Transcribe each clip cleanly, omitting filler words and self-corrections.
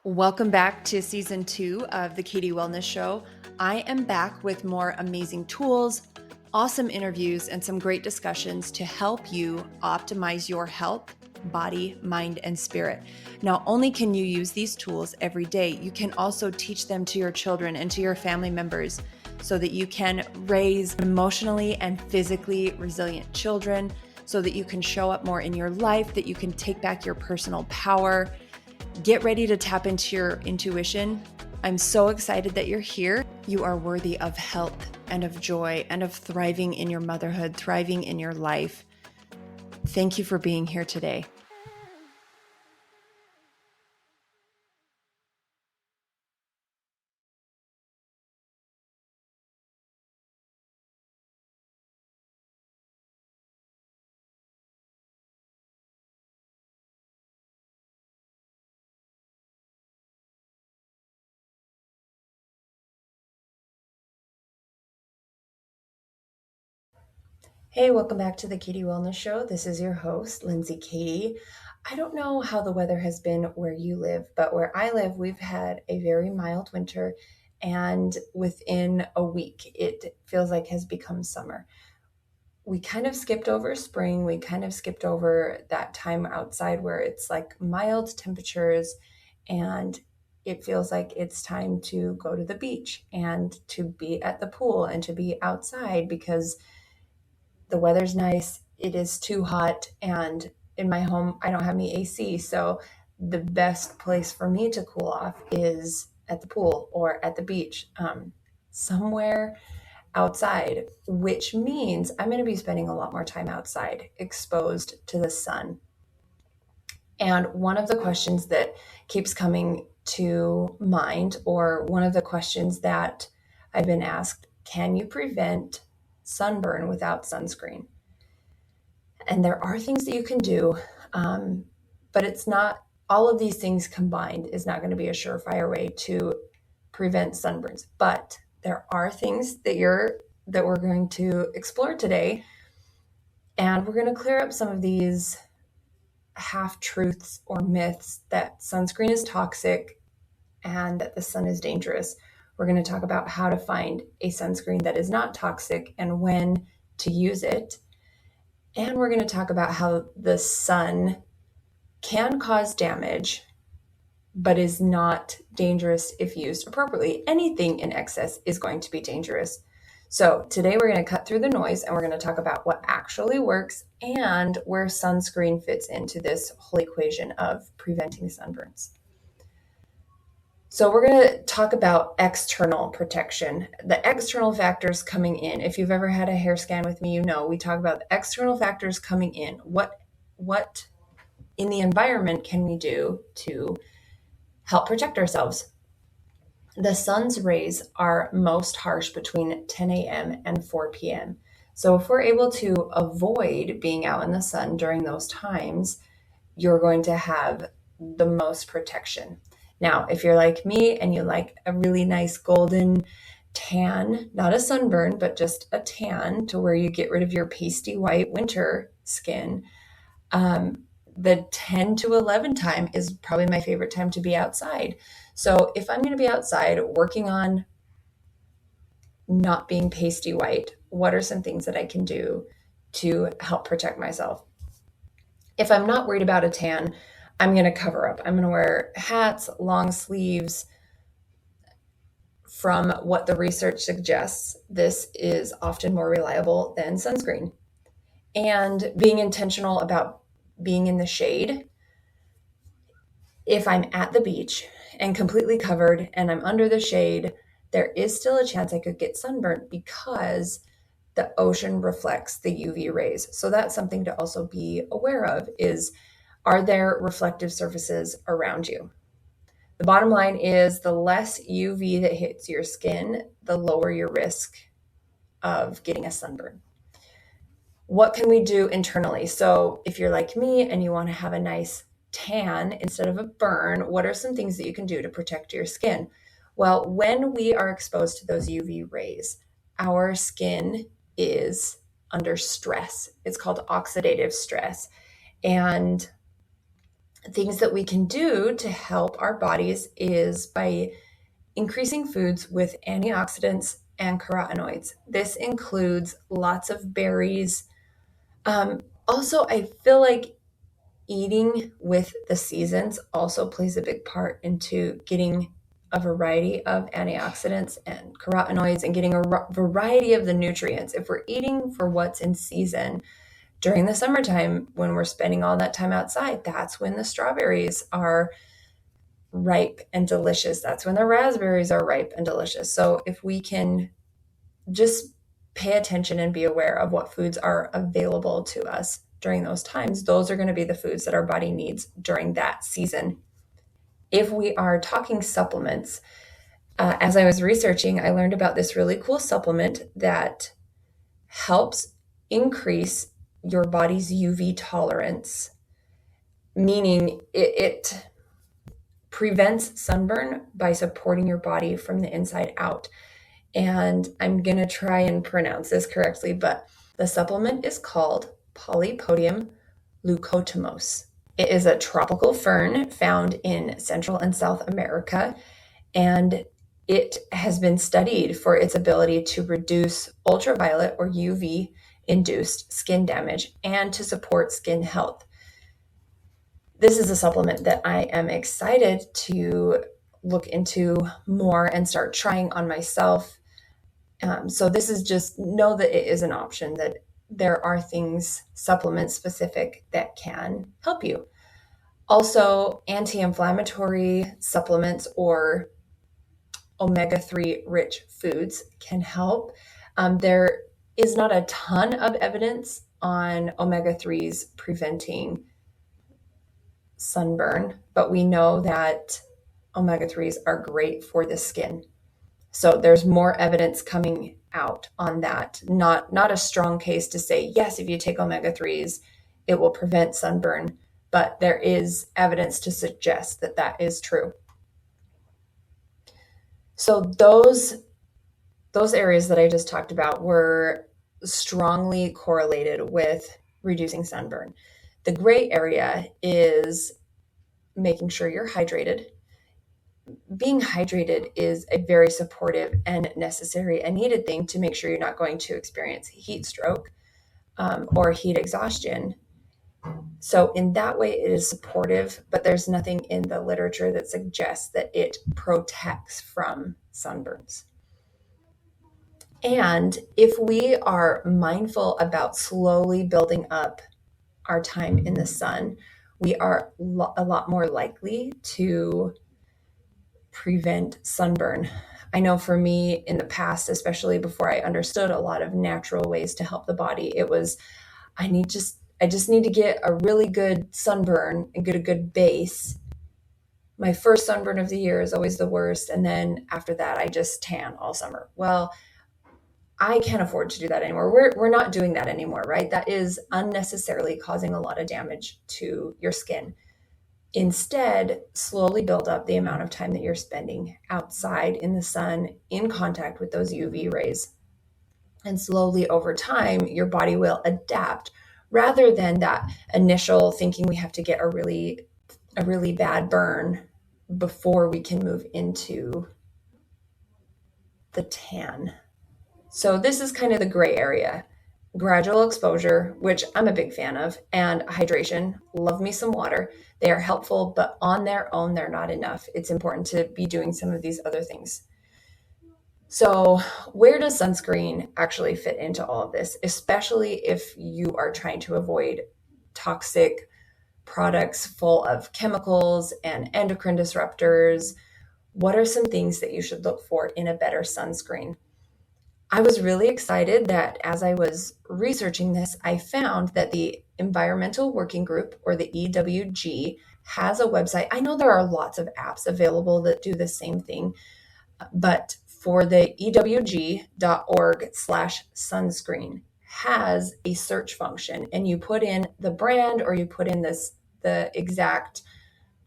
Welcome back to season 2 of the Katie Wellness Show. I am back with more amazing tools, awesome interviews, and some great discussions to help you optimize your health, body, mind, and spirit. Not only can you use these tools every day, you can also teach them to your children and to your family members so that you can raise emotionally and physically resilient children, so that you can show up more in your life, that you can take back your personal power. Get ready to tap into your intuition. I'm so excited that you're here. You are worthy of health and of joy and of thriving in your motherhood, thriving in your life. Thank you for being here today. Hey, welcome back to the Katie Wellness Show. This is your host, Lindsay Katie. I don't know how the weather has been where you live, but where I live, we've had a very mild winter, and within a week, it feels like has become summer. We kind of skipped over spring. We kind of skipped over that time outside where it's like mild temperatures and it feels like it's time to go to the beach and to be at the pool and to be outside because the weather's nice. It is too hot. And in my home, I don't have any AC. So the best place for me to cool off is at the pool or at the beach, somewhere outside, which means I'm going to be spending a lot more time outside, exposed to the sun. And one of the questions that keeps coming to mind, or one of the questions that I've been asked, can you prevent sunburn without sunscreen? And there are things that you can do, but it's not, all of these things combined is not going to be a surefire way to prevent sunburns. But there are things that we're going to explore today, and we're going to clear up some of these half-truths or myths that sunscreen is toxic and that the sun is dangerous. We're going to talk about how to find a sunscreen that is not toxic and when to use it. And we're going to talk about how the sun can cause damage, but is not dangerous if used appropriately. Anything in excess is going to be dangerous. So today we're going to cut through the noise and we're going to talk about what actually works and where sunscreen fits into this whole equation of preventing sunburns. So we're going to talk about external protection, the external factors coming in. If you've ever had a hair scan with me, you know we talk about the external factors coming in. What in the environment can we do to help protect ourselves? The sun's rays are most harsh between 10 a.m. and 4 p.m. So if we're able to avoid being out in the sun during those times, you're going to have the most protection. Now, if you're like me and you like a really nice golden tan, not a sunburn, but just a tan to where you get rid of your pasty white winter skin, the 10 to 11 time is probably my favorite time to be outside. So if I'm going to be outside working on not being pasty white, what are some things that I can do to help protect myself? If I'm not worried about a tan, I'm going to cover up. I'm going to wear hats, long sleeves. From what the research suggests, this is often more reliable than sunscreen. And being intentional about being in the shade. If I'm at the beach and completely covered and I'm under the shade, there is still a chance I could get sunburnt because the ocean reflects the UV rays. So that's something to also be aware of is, are there reflective surfaces around you? The bottom line is the less UV that hits your skin, the lower your risk of getting a sunburn. What can we do internally? So if you're like me and you want to have a nice tan instead of a burn, what are some things that you can do to protect your skin? Well, when we are exposed to those UV rays, our skin is under stress. It's called oxidative stress. And things that we can do to help our bodies is by increasing foods with antioxidants and carotenoids. This includes lots of berries. Also, I feel like eating with the seasons also plays a big part into getting a variety of antioxidants and carotenoids and getting a variety of the nutrients. If we're eating for what's in season during the summertime, when we're spending all that time outside, that's when the strawberries are ripe and delicious. That's when the raspberries are ripe and delicious. So if we can just pay attention and be aware of what foods are available to us during those times, those are going to be the foods that our body needs during that season. If we are talking supplements, as I was researching, I learned about this really cool supplement that helps increase your body's UV tolerance, meaning it prevents sunburn by supporting your body from the inside out. And I'm going to try and pronounce this correctly, but the supplement is called Polypodium leucotomos. It is a tropical fern found in Central and South America, and it has been studied for its ability to reduce ultraviolet or UV-induced skin damage and to support skin health. This is a supplement that I am excited to look into more and start trying on myself. So this is just, know that it is an option, that there are things supplement specific that can help you. Also, anti-inflammatory supplements or omega-3 rich foods can help. There is not a ton of evidence on omega-3s preventing sunburn, but we know that omega-3s are great for the skin. So there's more evidence coming out on that. Not a strong case to say, yes, if you take omega-3s, it will prevent sunburn, but there is evidence to suggest that that is true. So those areas that I just talked about were strongly correlated with reducing sunburn. The gray area is making sure you're hydrated. Being hydrated is a very supportive and necessary and needed thing to make sure you're not going to experience heat stroke or heat exhaustion. So in that way, it is supportive, but there's nothing in the literature that suggests that it protects from sunburns. And if we are mindful about slowly building up our time in the sun, we are a lot more likely to prevent sunburn. I know for me in the past, especially before I understood a lot of natural ways to help the body, it was, I just need to get a really good sunburn and get a good base. My first sunburn of the year is always the worst. And then after that, I just tan all summer. Well, I can't afford to do that anymore. We're not doing that anymore, right? That is unnecessarily causing a lot of damage to your skin. Instead, slowly build up the amount of time that you're spending outside in the sun in contact with those UV rays. And slowly over time, your body will adapt rather than that initial thinking we have to get a really bad burn before we can move into the tan. So this is kind of the gray area. Gradual exposure, which I'm a big fan of, and hydration. Love me some water. They are helpful, but on their own, they're not enough. It's important to be doing some of these other things. So where does sunscreen actually fit into all of this, especially if you are trying to avoid toxic products full of chemicals and endocrine disruptors? What are some things that you should look for in a better sunscreen? I was really excited that as I was researching this, I found that the Environmental Working Group, or the EWG, has a website. I know there are lots of apps available that do the same thing, but for the ewg.org/sunscreen has a search function, and you put in the brand or you put in the exact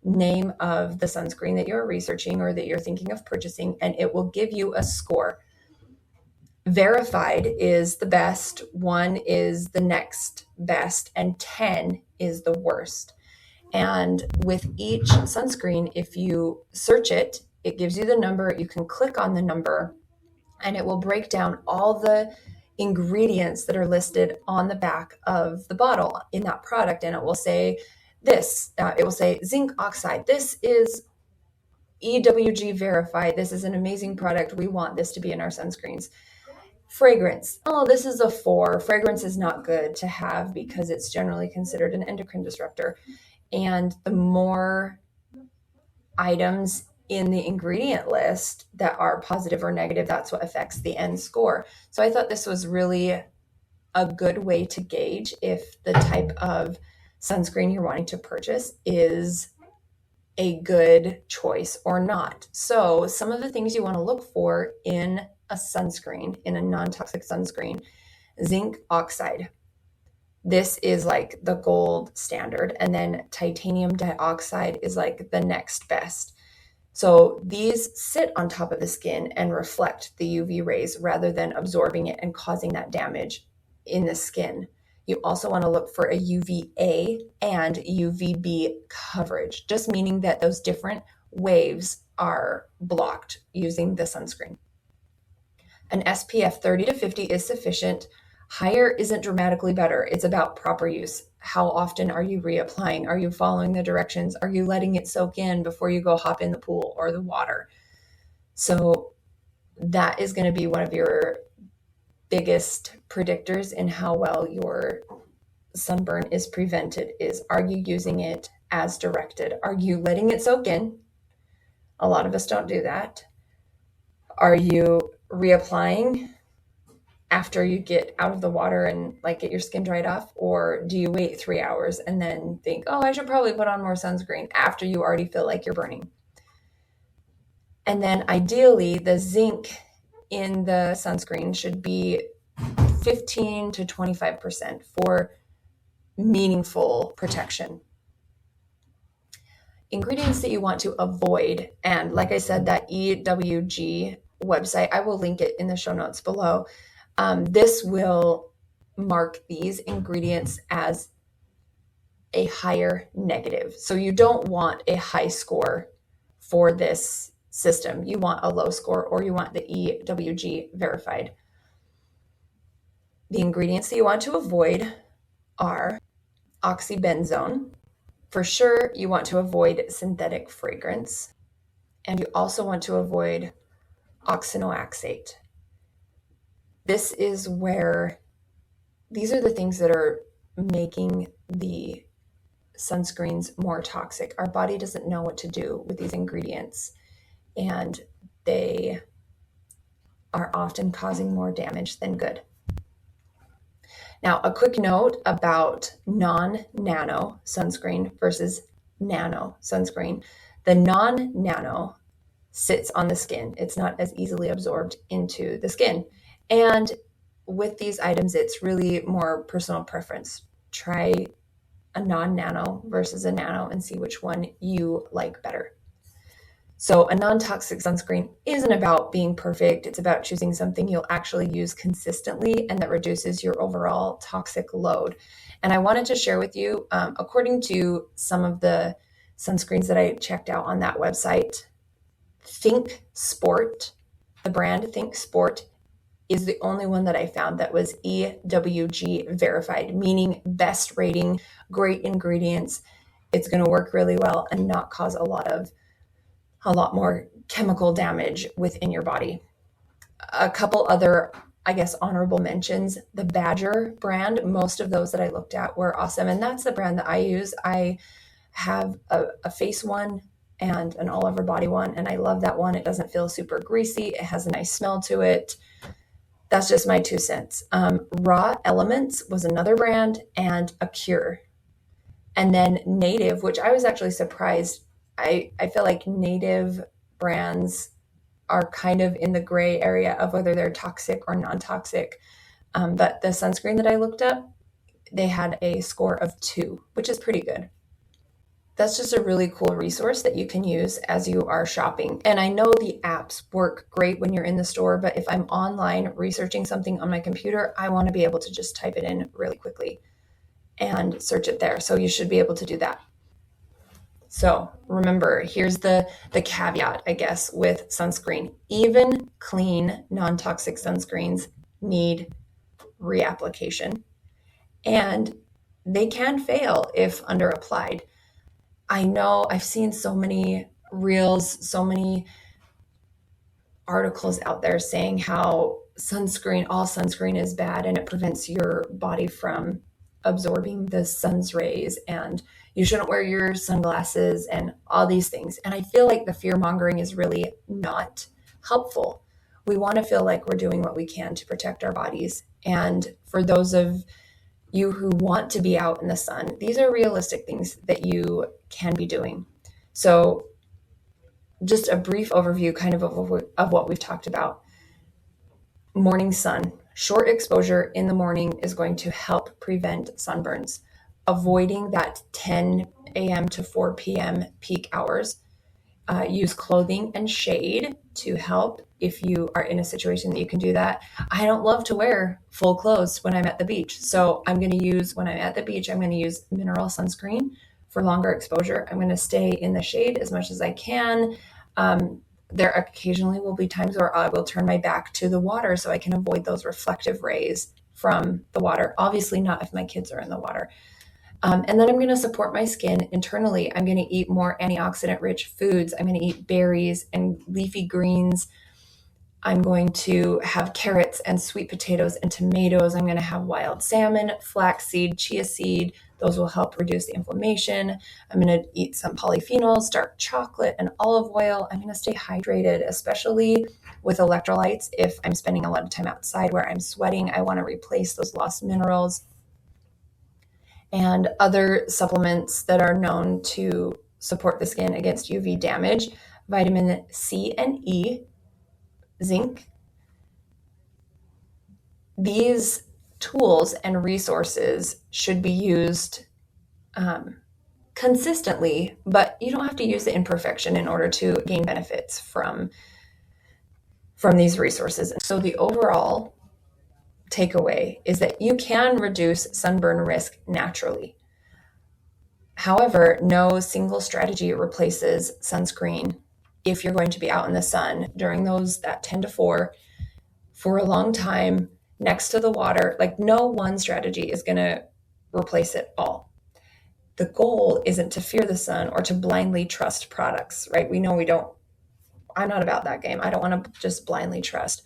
name of the sunscreen that you're researching or that you're thinking of purchasing, and it will give you a score. Verified is the best, 1 is the next best, and 10 is the worst. And with each sunscreen, if you search it, it gives you the number. You can click on the number and it will break down all the ingredients that are listed on the back of the bottle in that product. And it will say this, it will say zinc oxide. This is EWG verified. This is an amazing product. We want this to be in our sunscreens. Fragrance. Oh, this is a 4. Fragrance is not good to have because it's generally considered an endocrine disruptor. And the more items in the ingredient list that are positive or negative, that's what affects the end score. So I thought this was really a good way to gauge if the type of sunscreen you're wanting to purchase is a good choice or not. So some of the things you want to look for in a sunscreen, in a non-toxic sunscreen: zinc oxide. This is like the gold standard. And then titanium dioxide is like the next best. So these sit on top of the skin and reflect the UV rays rather than absorbing it and causing that damage in the skin. You also want to look for a UVA and UVB coverage, just meaning that those different waves are blocked using the sunscreen. An SPF 30 to 50 is sufficient. Higher isn't dramatically better. It's about proper use. How often are you reapplying? Are you following the directions? Are you letting it soak in before you go hop in the pool or the water? So that is going to be one of your biggest predictors in how well your sunburn is prevented. Is, are you using it as directed? Are you letting it soak in? A lot of us don't do that. Are you reapplying after you get out of the water and like get your skin dried off? Or do you wait 3 hours and then think, oh, I should probably put on more sunscreen after you already feel like you're burning? And then ideally the zinc in the sunscreen should be 15 to 25% for meaningful protection. Ingredients that you want to avoid, and like I said, that EWG website, I will link it in the show notes below. This will mark these ingredients as a higher negative. So you don't want a high score for this system. You want a low score, or you want the EWG verified. The ingredients that you want to avoid are oxybenzone. For sure, you want to avoid synthetic fragrance. And you also want to avoid oxanoaxate. This is where these are the things that are making the sunscreens more toxic. Our body doesn't know what to do with these ingredients, and they are often causing more damage than good. Now, a quick note about non-nano sunscreen versus nano sunscreen. The non-nano sits on the skin. It's not as easily absorbed into the skin. And with these items, it's really more personal preference. Try a non-nano versus a nano and see which one you like better. So a non-toxic sunscreen isn't about being perfect. It's about choosing something you'll actually use consistently and that reduces your overall toxic load. And I wanted to share with you, according to some of the sunscreens that I checked out on that website, Think Sport, the brand Think Sport, is the only one that I found that was EWG verified, meaning best rating, great ingredients. It's going to work really well and not cause a lot more chemical damage within your body. A couple other, I guess, honorable mentions. The Badger brand, most of those that I looked at were awesome. And that's the brand that I use. I have a face one and an all over body one, and I love that one. It doesn't feel super greasy. It has a nice smell to it. That's just my 2 cents. Raw Elements was another brand, and A Cure. And then Native, which I was actually surprised. I feel like Native brands are kind of in the gray area of whether they're toxic or non-toxic. But the sunscreen that I looked up, they had a score of 2, which is pretty good. That's just a really cool resource that you can use as you are shopping. And I know the apps work great when you're in the store, but if I'm online researching something on my computer, I want to be able to just type it in really quickly and search it there. So you should be able to do that. So remember, here's the caveat, I guess, with sunscreen. Even clean, non-toxic sunscreens need reapplication, and they can fail if under applied. I know I've seen so many reels, so many articles out there saying how all sunscreen is bad and it prevents your body from absorbing the sun's rays, and you shouldn't wear your sunglasses and all these things. And I feel like the fear mongering is really not helpful. We want to feel like we're doing what we can to protect our bodies. And for those of you who want to be out in the sun, these are realistic things that you can be doing. So just a brief overview kind of what we've talked about. Morning sun, short exposure in the morning is going to help prevent sunburns. Avoiding that 10 a.m. to 4 p.m. peak hours. Use clothing and shade to help if you are in a situation that you can do that. I don't love to wear full clothes when I'm at the beach. So when I'm at the beach, I'm going to use mineral sunscreen for longer exposure. I'm going to stay in the shade as much as I can. There occasionally will be times where I will turn my back to the water so I can avoid those reflective rays from the water. Obviously not if my kids are in the water. And then I'm going to support my skin internally. I'm going to eat more antioxidant rich foods. I'm going to eat berries and leafy greens. I'm going to have carrots and sweet potatoes and tomatoes. I'm going to have wild salmon, flaxseed, chia seed. Those will help reduce the inflammation. I'm going to eat some polyphenols, dark chocolate, and olive oil. I'm going to stay hydrated, especially with electrolytes. If I'm spending a lot of time outside where I'm sweating, I want to replace those lost minerals. And other supplements that are known to support the skin against UV damage: vitamin C and E, zinc. These tools and resources should be used consistently, but you don't have to use the imperfection in order to gain benefits from these resources. So the overall takeaway is that you can reduce sunburn risk naturally. However, no single strategy replaces sunscreen if you're going to be out in the sun during that 10 to 4 for a long time next to the water. Like, no one strategy is going to replace it all. The goal isn't to fear the sun or to blindly trust products, right? I'm not about that game. I don't want to just blindly trust.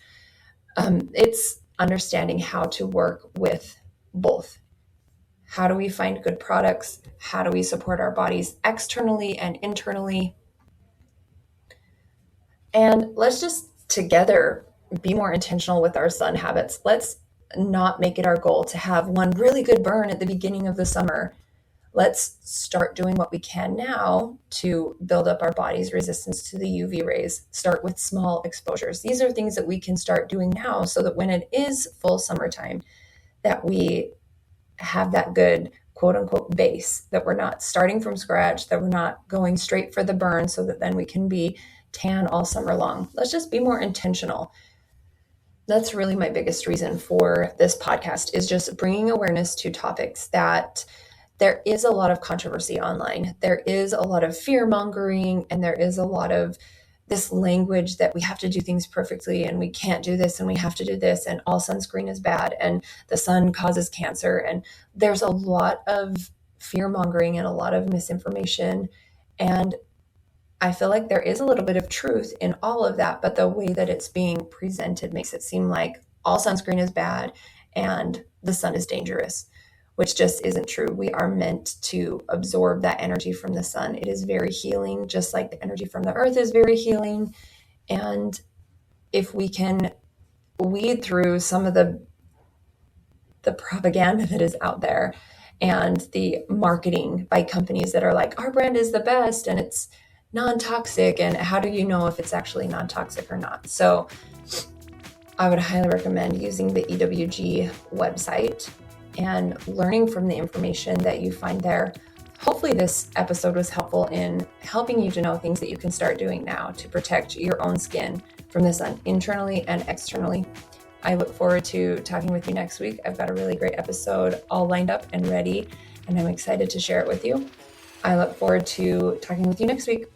It's understanding how to work with both. How do we find good products? How do we support our bodies externally and internally? And let's just together be more intentional with our sun habits. Let's not make it our goal to have one really good burn at the beginning of the summer. Let's start doing what we can now to build up our body's resistance to the UV rays. Start with small exposures. These are things that we can start doing now so that when it is full summertime, that we have that good quote unquote base, that we're not starting from scratch, that we're not going straight for the burn so that then we can be tan all summer long. Let's just be more intentional. That's really my biggest reason for this podcast, is just bringing awareness to topics that there is a lot of controversy online. There is a lot of fear mongering, and there is a lot of this language that we have to do things perfectly and we can't do this and we have to do this and all sunscreen is bad and the sun causes cancer. And there's a lot of fear mongering and a lot of misinformation. And I feel like there is a little bit of truth in all of that, but the way that it's being presented makes it seem like all sunscreen is bad and the sun is dangerous, which just isn't true. We are meant to absorb that energy from the sun. It is very healing, just like the energy from the earth is very healing. And if we can weed through some of the propaganda that is out there and the marketing by companies that are like, our brand is the best and it's non-toxic, and how do you know if it's actually non-toxic or not? So I would highly recommend using the EWG website and learning from the information that you find there. Hopefully this episode was helpful in helping you to know things that you can start doing now to protect your own skin from the sun, internally and externally. I look forward to talking with you next week. I've got a really great episode all lined up and ready, and I'm excited to share it with you. I look forward to talking with you next week.